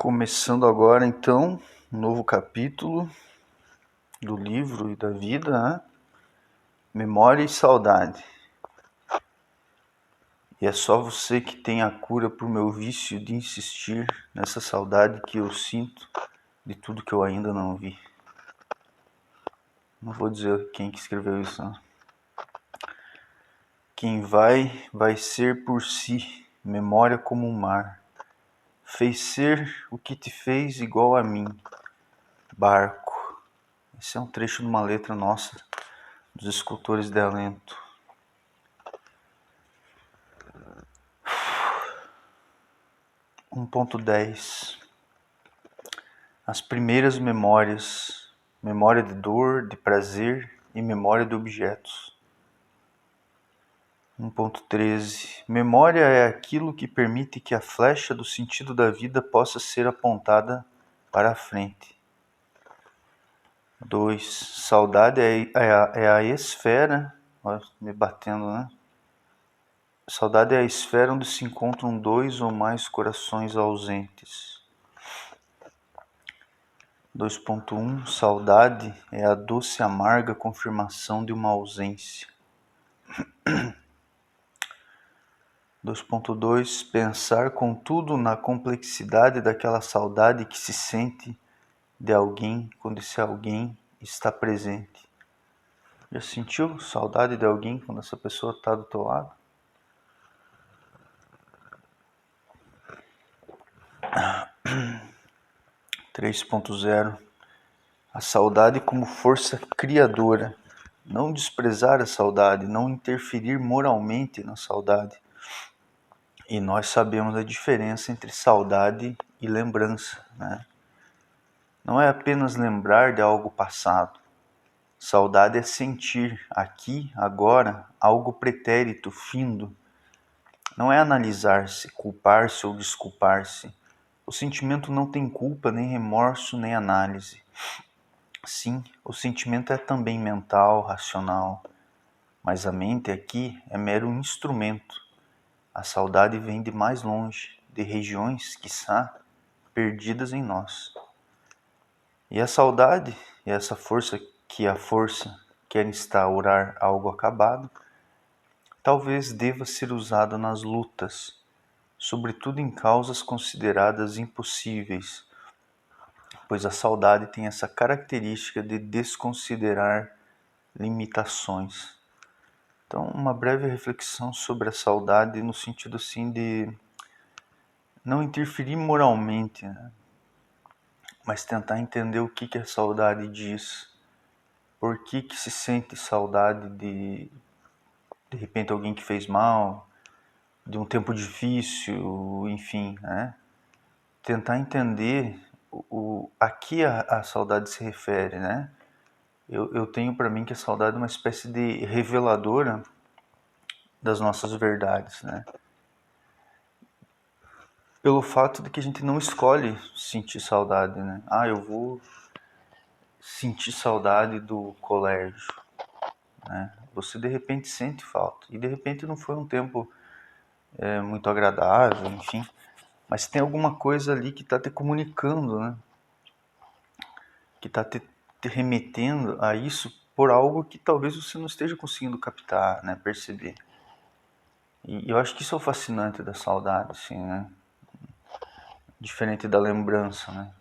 Começando agora, então, um novo capítulo do livro e da vida, né? Memória e saudade. E é só você que tem a cura pro meu vício de insistir nessa saudade que eu sinto de tudo que eu ainda não vi. Não vou dizer quem que escreveu isso, não. Quem vai ser por si, memória como um mar. Fez ser o que te fez igual a mim, barco. Esse é um trecho de uma letra nossa, dos escultores de alento. Um 1.10 As primeiras memórias, memória de dor, de prazer e memória de objetos. 1.13 Memória é aquilo que permite que a flecha do sentido da vida possa ser apontada para a frente. 2 Saudade é a esfera, ó, me batendo, né? Saudade é a esfera onde se encontram dois ou mais corações ausentes. 2.1 Saudade é a doce e amarga confirmação de uma ausência. 2.2 Pensar contudo na complexidade daquela saudade que se sente de alguém quando esse alguém está presente. Já sentiu saudade de alguém quando essa pessoa está do teu lado? 3.0 A saudade como força criadora. Não desprezar a saudade, não interferir moralmente na saudade. E nós sabemos a diferença entre saudade e lembrança, né? Não é apenas lembrar de algo passado. Saudade é sentir aqui, agora, algo pretérito, findo. Não é analisar-se, culpar-se ou desculpar-se. O sentimento não tem culpa, nem remorso, nem análise. Sim, o sentimento é também mental, racional. Mas a mente aqui é mero instrumento. A saudade vem de mais longe, de regiões, quiçá, perdidas em nós. E a saudade é essa força que a força quer instaurar algo acabado, talvez deva ser usada nas lutas, sobretudo em causas consideradas impossíveis, pois a saudade tem essa característica de desconsiderar limitações. Então, uma breve reflexão sobre a saudade no sentido assim de não interferir moralmente, né? Mas tentar entender o que a saudade diz. Por que se sente saudade de repente alguém que fez mal, de um tempo difícil, enfim, né? Tentar entender a que a saudade se refere, né? Eu tenho para mim que a saudade é uma espécie de reveladora das nossas verdades, né? Pelo fato de que a gente não escolhe sentir saudade, né? Eu vou sentir saudade do colégio, né? Você de repente sente falta. E de repente não foi um tempo muito agradável, enfim. Mas tem alguma coisa ali que está te comunicando, né? Que está te remetendo a isso por algo que talvez você não esteja conseguindo captar, né? Perceber. E eu acho que isso é o fascinante da saudade, assim, né? Diferente da lembrança, né?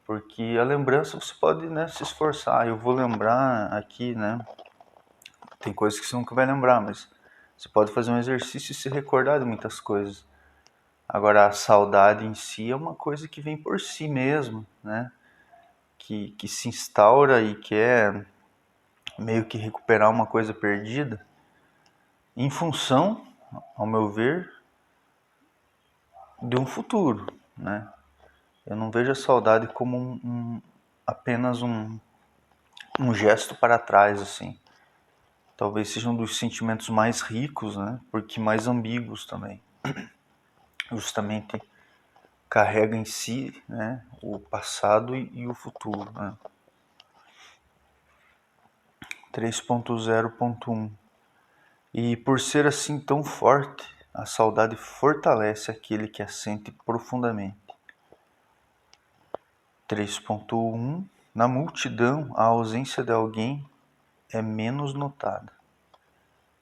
Porque a lembrança você pode, né, se esforçar. Eu vou lembrar aqui, né? Tem coisas que você nunca vai lembrar, mas você pode fazer um exercício e se recordar de muitas coisas. Agora, a saudade em si é uma coisa que vem por si mesmo, né? Que se instaura e quer meio que recuperar uma coisa perdida em função, ao meu ver, de um futuro, né? Eu não vejo a saudade como apenas um gesto para trás, assim. Talvez seja um dos sentimentos mais ricos, né? Porque mais ambíguos também. Justamente carrega em si, né, o passado e o futuro, né? 3.0.1 E por ser assim tão forte, a saudade fortalece aquele que a sente profundamente. 3.1. Na multidão, a ausência de alguém é menos notada.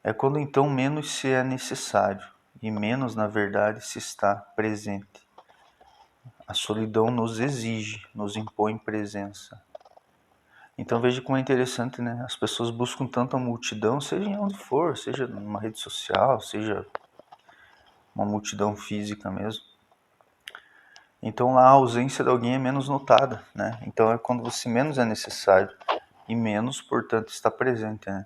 É quando então menos se é necessário e menos, na verdade, se está presente. A solidão nos exige, nos impõe presença. Então veja como é interessante, né? As pessoas buscam tanto a multidão, seja em onde for, seja numa rede social, seja uma multidão física mesmo. Então lá a ausência de alguém é menos notada, né? Então é quando você menos é necessário e menos, portanto, está presente, né?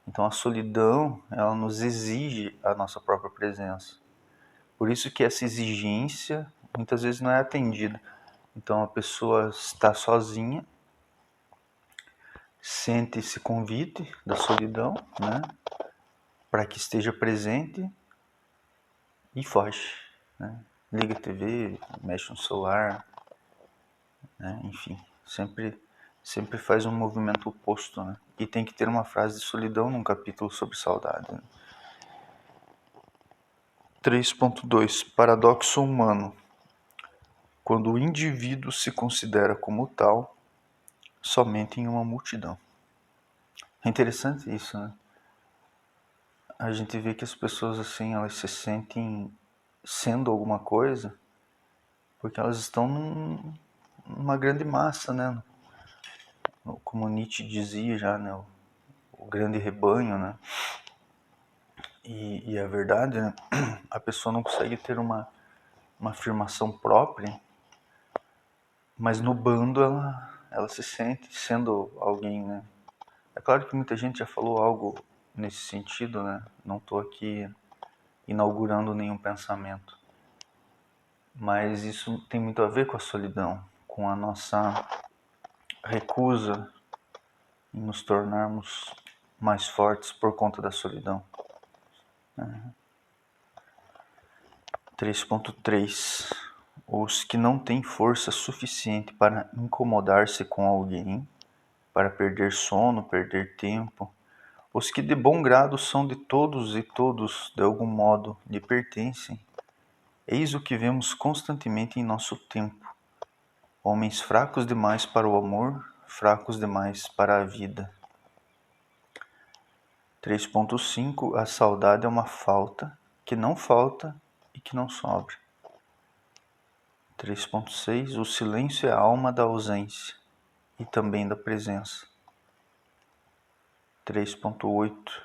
Então a solidão, ela nos exige a nossa própria presença. Por isso que essa exigência muitas vezes não é atendida. Então a pessoa está sozinha, sente esse convite da solidão, né, para que esteja presente e foge, né? Liga a TV, mexe no celular, né? Enfim, sempre faz um movimento oposto, né? E tem que ter uma frase de solidão num capítulo sobre saudade, né? 3.2 Paradoxo humano. Quando o indivíduo se considera como tal, somente em uma multidão. É interessante isso, né? A gente vê que as pessoas assim, elas se sentem sendo alguma coisa porque elas estão numa grande massa, né? Como Nietzsche dizia já, né? O grande rebanho, né? E é verdade, né? A pessoa não consegue ter uma afirmação própria, mas no bando ela se sente sendo alguém, né? É claro que muita gente já falou algo nesse sentido, né? Não estou aqui inaugurando nenhum pensamento. Mas isso tem muito a ver com a solidão, com a nossa recusa em nos tornarmos mais fortes por conta da solidão. 3.3 Os que não têm força suficiente para incomodar-se com alguém, para perder sono, perder tempo, os que de bom grado são de todos e todos de algum modo lhe pertencem, eis o que vemos constantemente em nosso tempo. Homens fracos demais para o amor, fracos demais para a vida. 3.5 A saudade é uma falta que não falta e que não sobra. 3.6 O silêncio é a alma da ausência e também da presença. 3.8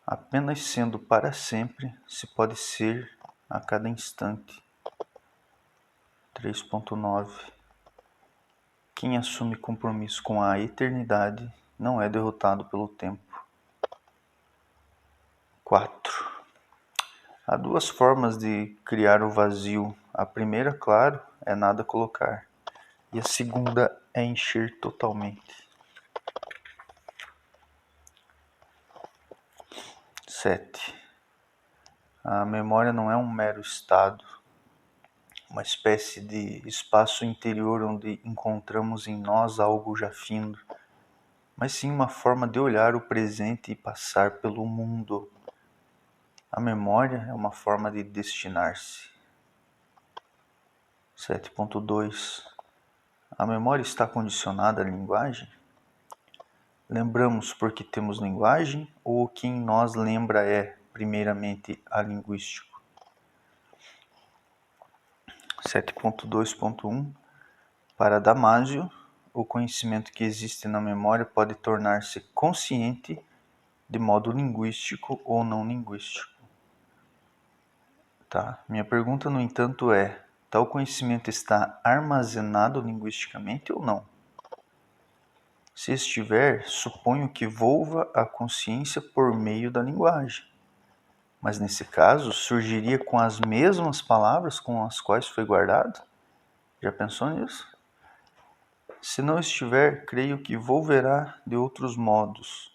Apenas sendo para sempre se pode ser a cada instante. 3.9 Quem assume compromisso com a eternidade não é derrotado pelo tempo. 4 Há duas formas de criar o vazio. A primeira, claro, é nada colocar. E a segunda é encher totalmente. 7 A memória não é um mero estado, uma espécie de espaço interior onde encontramos em nós algo já findo, mas sim uma forma de olhar o presente e passar pelo mundo. A memória é uma forma de destinar-se. 7.2 A memória está condicionada à linguagem? Lembramos porque temos linguagem ou o que em nós lembra é, primeiramente, alinguístico? 7.2.1 Para Damásio, o conhecimento que existe na memória pode tornar-se consciente de modo linguístico ou não linguístico. Tá? Minha pergunta, no entanto, é: tal conhecimento está armazenado linguisticamente ou não? Se estiver, suponho que volva à consciência por meio da linguagem. Mas nesse caso, surgiria com as mesmas palavras com as quais foi guardado? Já pensou nisso? Se não estiver, creio que volverá de outros modos,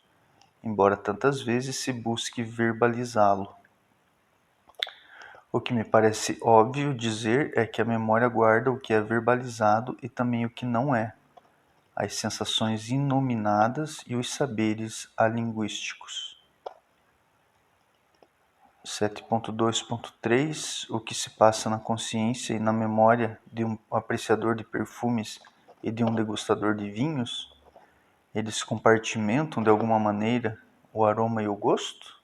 embora tantas vezes se busque verbalizá-lo. O que me parece óbvio dizer é que a memória guarda o que é verbalizado e também o que não é, as sensações inominadas e os saberes alinguísticos. 7.2.3 O que se passa na consciência e na memória de um apreciador de perfumes e de um degustador de vinhos, eles compartimentam de alguma maneira o aroma e o gosto?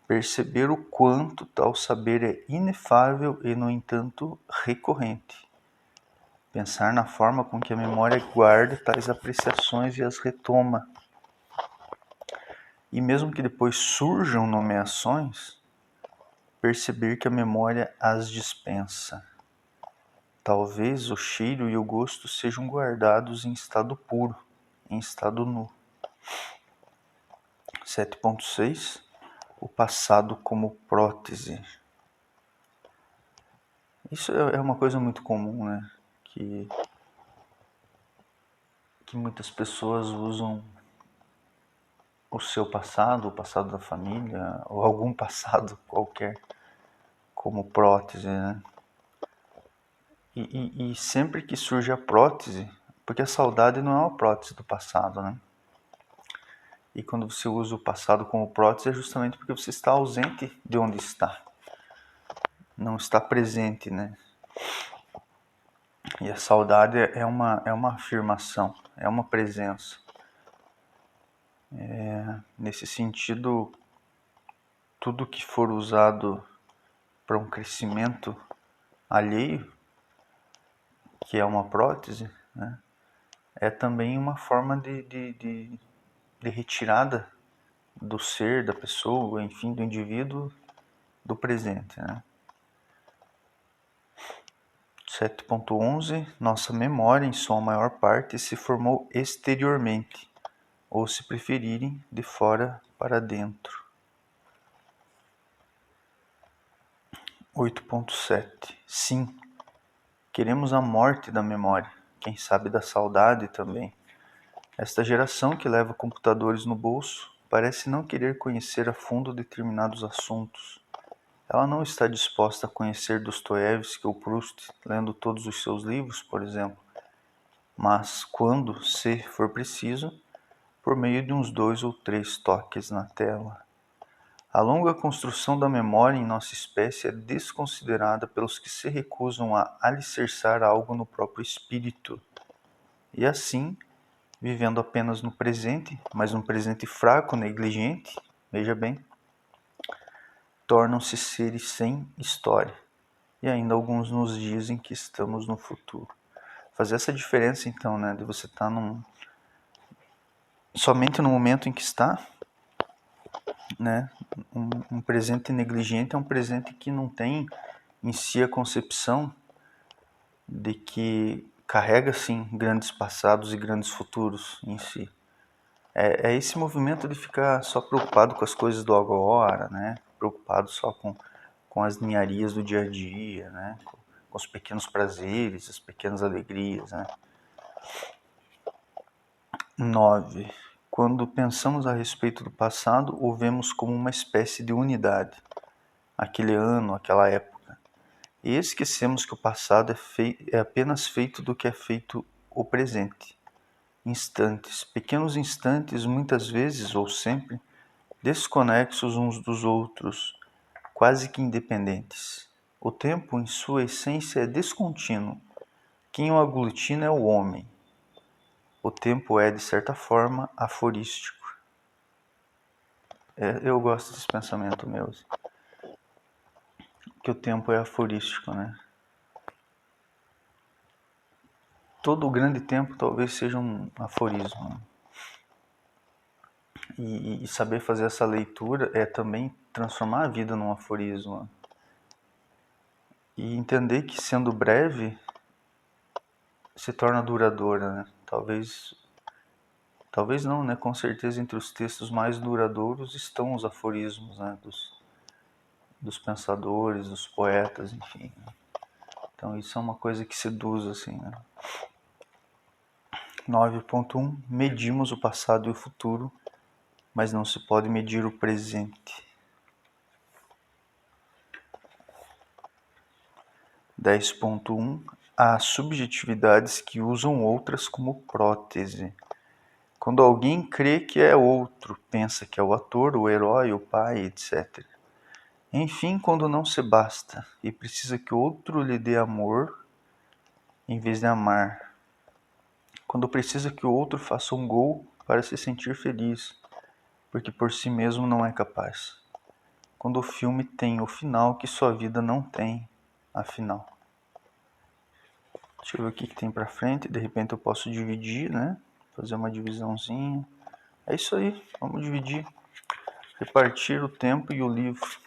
Perceber o quanto tal saber é inefável e, no entanto, recorrente. Pensar na forma com que a memória guarda tais apreciações e as retoma. E mesmo que depois surjam nomeações, perceber que a memória as dispensa. Talvez o cheiro e o gosto sejam guardados em estado puro, em estado nu. 7.6 O passado como prótese. Isso é uma coisa muito comum, né? Que muitas pessoas usam o seu passado, o passado da família, ou algum passado qualquer, como prótese, né? E sempre que surge a prótese, porque a saudade não é uma prótese do passado, né? E quando você usa o passado como prótese é justamente porque você está ausente de onde está. Não está presente, né? E a saudade é uma afirmação, é uma presença. Nesse sentido, tudo que for usado para um crescimento alheio, que é uma prótese, né? É também uma forma de retirada do ser, da pessoa, enfim, do indivíduo, do presente, né? 7.11 Nossa memória, em sua maior parte, se formou exteriormente, ou, se preferirem, de fora para dentro. 8.7 Sim, queremos a morte da memória, quem sabe da saudade também. Esta geração que leva computadores no bolso parece não querer conhecer a fundo determinados assuntos. Ela não está disposta a conhecer Dostoiévski ou Proust, lendo todos os seus livros, por exemplo, mas quando, se for preciso, por meio de uns 2 ou 3 toques na tela. A longa construção da memória em nossa espécie é desconsiderada pelos que se recusam a alicerçar algo no próprio espírito. E assim, vivendo apenas no presente, mas um presente fraco, negligente, veja bem, tornam-se seres sem história. E ainda alguns nos dizem que estamos no futuro. Fazer essa diferença então, né, de você estar somente no momento em que está, né, um presente negligente é um presente que não tem em si a concepção de que carrega sim grandes passados e grandes futuros em si. É esse movimento de ficar só preocupado com as coisas do agora, né? Preocupado só com as ninharias do dia a dia, né? Com os pequenos prazeres, as pequenas alegrias, né? 9. Quando pensamos a respeito do passado, o vemos como uma espécie de unidade, aquele ano, aquela época. E esquecemos que o passado é apenas feito do que é feito o presente. Instantes, pequenos instantes, muitas vezes ou sempre, desconexos uns dos outros, quase que independentes. O tempo, em sua essência, é descontínuo. Quem o aglutina é o homem. O tempo é, de certa forma, aforístico. Eu gosto desse pensamento meu, que o tempo é aforístico, né? Todo o grande tempo talvez seja um aforismo, né? E saber fazer essa leitura é também transformar a vida num aforismo. E entender que, sendo breve, se torna duradoura, né? Talvez não, né? Com certeza entre os textos mais duradouros estão os aforismos, né? Dos pensadores, dos poetas, enfim. Então isso é uma coisa que seduz, assim, né? 9.1 Medimos o passado e o futuro, mas não se pode medir o presente. 10.1 Há subjetividades que usam outras como prótese. Quando alguém crê que é outro, pensa que é o ator, o herói, o pai, etc. Enfim, quando não se basta e precisa que outro lhe dê amor em vez de amar, Quando precisa que o outro faça um gol para se sentir feliz, porque por si mesmo não é capaz. Quando o filme tem o final que sua vida não tem, afinal. Deixa eu ver o que tem pra frente. De repente eu posso dividir, né? Fazer uma divisãozinha. É isso aí, vamos dividir. Repartir o tempo e o livro.